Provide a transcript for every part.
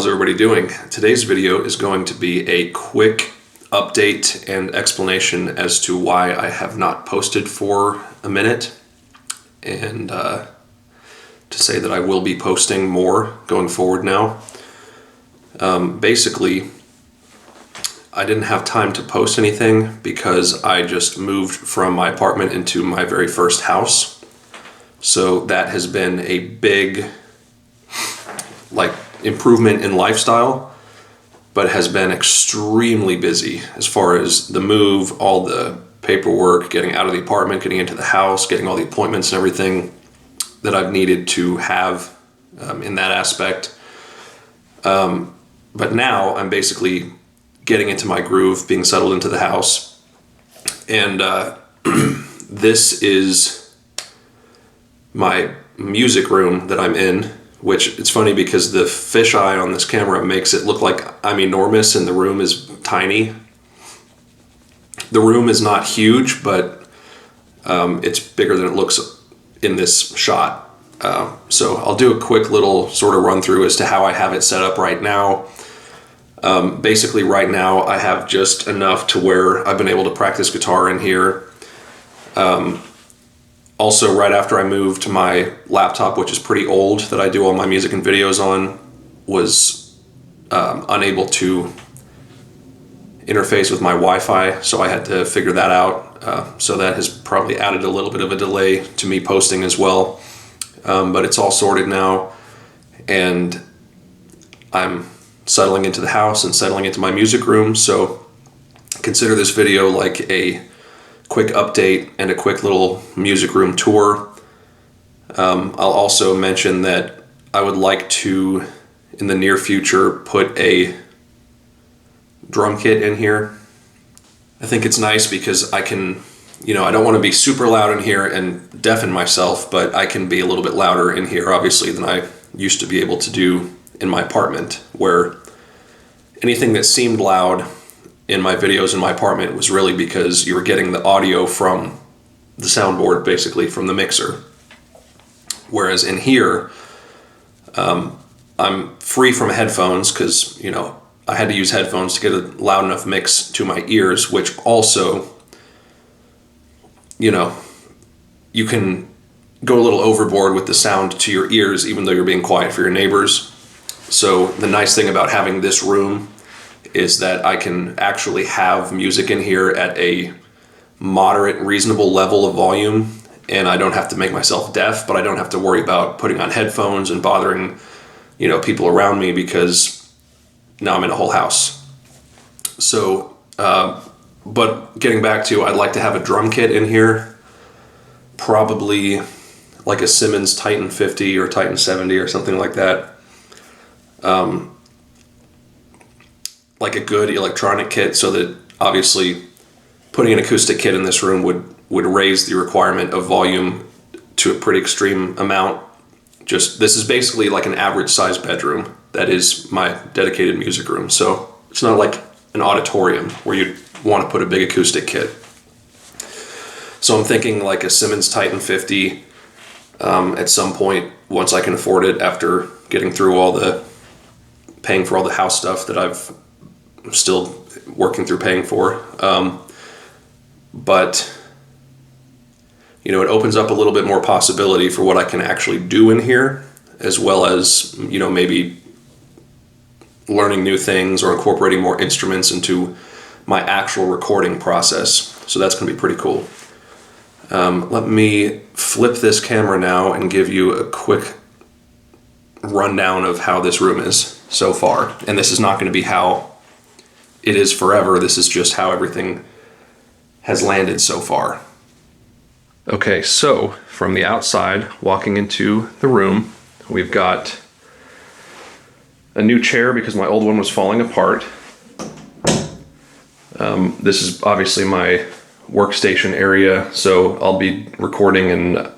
how's everybody doing? Today's video is going to be a quick update and explanation as to why I have not posted for a minute, and to say that I will be posting more going forward now. Basically, I didn't have time to post anything because I just moved from my apartment into my very first house. So that has been a big improvement in lifestyle, but has been extremely busy as far as the move, all the paperwork, getting out of the apartment, getting into the house, getting all the appointments and everything that I've needed to have in that aspect. But now I'm basically getting into my groove, being settled into the house. And this is my music room that I'm in, which it's funny because the fisheye on this camera makes it look like I'm enormous and the room is tiny. The room is not huge, but it's bigger than it looks in this shot. So I'll do a quick little sort of run through as to how I have it set up right now. Basically right now I have just enough to where I've been able to practice guitar in here. Also, right after I moved, my laptop, which is pretty old, that I do all my music and videos on, was unable to interface with my Wi-Fi, so I had to figure that out. So that has probably added a little bit of a delay to me posting as well. But it's all sorted now, and I'm settling into the house and settling into my music room, so consider this video like a quick update and a quick little music room tour. I'll also mention that I would like to, in the near future, put a drum kit in here. I think it's nice because I can, I don't want to be super loud in here and deafen myself, but I can be a little bit louder in here, obviously, than I used to be able to do in my apartment, where anything that seemed loud in my videos in my apartment was really because you were getting the audio from the soundboard, basically from the mixer. Whereas in here, I'm free from headphones because, I had to use headphones to get a loud enough mix to my ears, which also, you can go a little overboard with the sound to your ears, even though you're being quiet for your neighbors. So the nice thing about having this room is that I can actually have music in here at a moderate, reasonable level of volume, and I don't have to make myself deaf, but I don't have to worry about putting on headphones and bothering, people around me, because now I'm in a whole house. So, but getting back to, I'd like to have a drum kit in here, probably like a Simmons Titan 50 or Titan 70 or something like that. Like a good electronic kit, so that obviously putting an acoustic kit in this room would raise the requirement of volume to a pretty extreme amount. This is basically like an average size bedroom. That is my dedicated music room. So it's not like an auditorium where you'd want to put a big acoustic kit. So I'm thinking like a Simmons Titan 50 at some point, once I can afford it, after getting through paying for all the house stuff that I'm still working through paying for. But, it opens up a little bit more possibility for what I can actually do in here, as well as, maybe learning new things or incorporating more instruments into my actual recording process. So that's going to be pretty cool. Let me flip this camera now and give you a quick rundown of how this room is so far. And this is not going to be how it is forever. This is just how everything has landed so far. Okay, so from the outside, walking into the room, we've got a new chair because my old one was falling apart. This is obviously my workstation area, so I'll be recording, and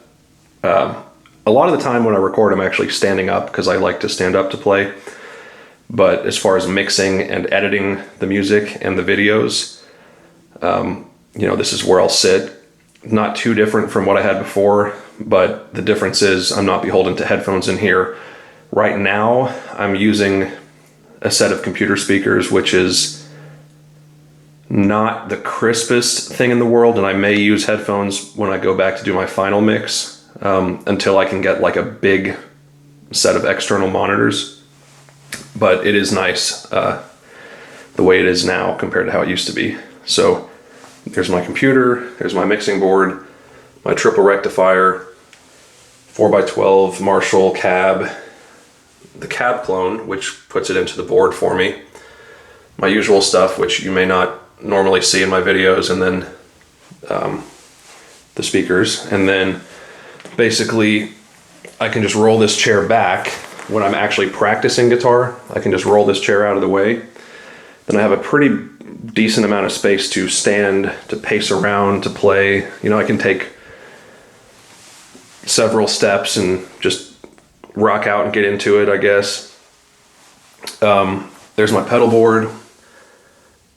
a lot of the time when I record, I'm actually standing up because I like to stand up to play. But as far as mixing and editing the music and the videos, this is where I'll sit. Not too different from what I had before, but the difference is I'm not beholden to headphones in here. Right now, I'm using a set of computer speakers, which is not the crispest thing in the world, and I may use headphones when I go back to do my final mix, until I can get like a big set of external monitors. But it is nice the way it is now compared to how it used to be. So there's my computer, there's my mixing board, my triple rectifier, 4x12 Marshall cab, the cab clone, which puts it into the board for me, my usual stuff, which you may not normally see in my videos, and then the speakers. And then basically I can just roll this chair back when I'm actually practicing guitar. I can just roll this chair out of the way. Then I have a pretty decent amount of space to stand, to pace around, to play. You know, I can take several steps and just rock out and get into it, I guess. There's my pedal board,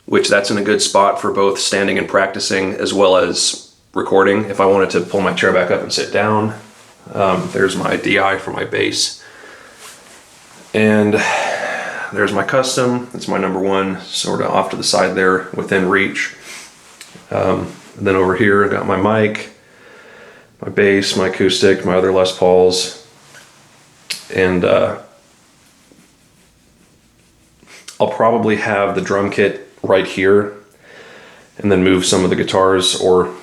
which that's in a good spot for both standing and practicing as well as recording if I wanted to pull my chair back up and sit down. There's my DI for my bass. And there's my custom. It's my number one, sort of off to the side there within reach. And then over here I got my mic, my bass, my acoustic, my other Les Pauls. And I'll probably have the drum kit right here and then move some of the guitars, or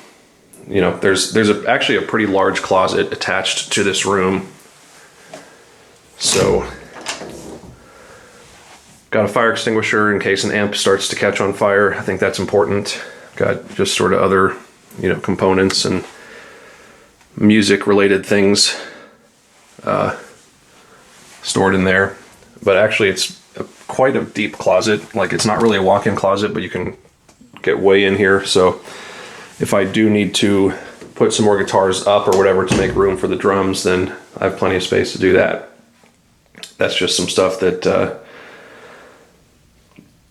you know, there's actually a pretty large closet attached to this room. So got a fire extinguisher in case an amp starts to catch on fire. I think that's important. Got just sort of other, you know, components and music related things stored in there. But actually it's quite a deep closet. Like, it's not really a walk-in closet, but you can get way in here. So if I do need to put some more guitars up or whatever to make room for the drums, then I have plenty of space to do that. That's just some stuff that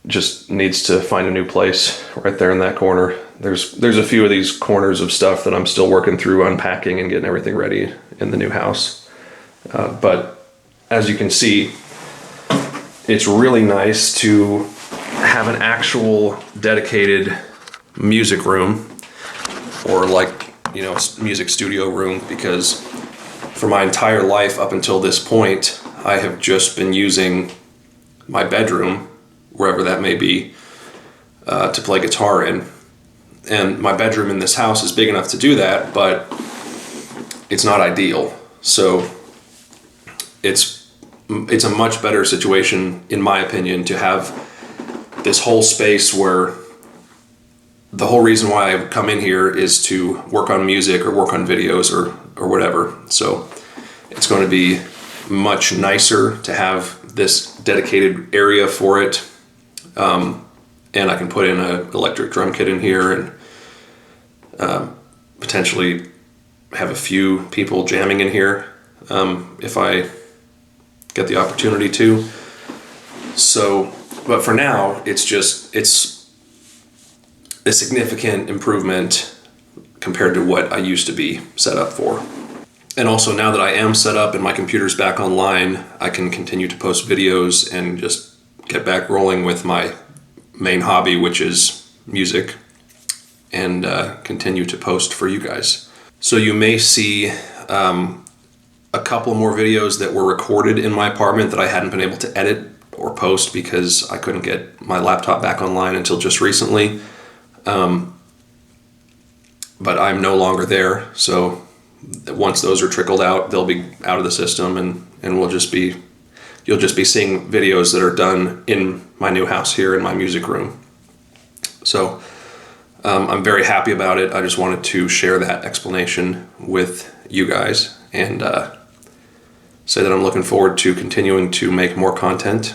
just needs to find a new place right there in that corner. There's a few of these corners of stuff that I'm still working through unpacking and getting everything ready in the new house. But as you can see, it's really nice to have an actual dedicated music room, or like, you know, music studio room, because for my entire life up until this point, I have just been using my bedroom, wherever that may be, to play guitar in. And my bedroom in this house is big enough to do that, but it's not ideal. So it's a much better situation, in my opinion, to have this whole space where the whole reason why I come in here is to work on music or work on videos or whatever. So it's going to be much nicer to have this dedicated area for it. And I can put in an electric drum kit in here and potentially have a few people jamming in here if I get the opportunity to. So, but for now, it's a significant improvement compared to what I used to be set up for. And also, now that I am set up and my computer's back online, I can continue to post videos and just get back rolling with my main hobby, which is music, and continue to post for you guys. So you may see a couple more videos that were recorded in my apartment that I hadn't been able to edit or post because I couldn't get my laptop back online until just recently. But I'm no longer there, so once those are trickled out, they'll be out of the system, and you'll just be seeing videos that are done in my new house here in my music room. So I'm very happy about it. I just wanted to share that explanation with you guys and say that I'm looking forward to continuing to make more content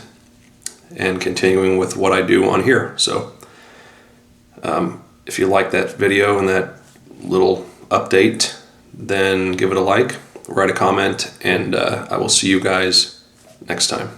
and continuing with what I do on here. So if you like that video and that little update, then give it a like, write a comment, and I will see you guys next time.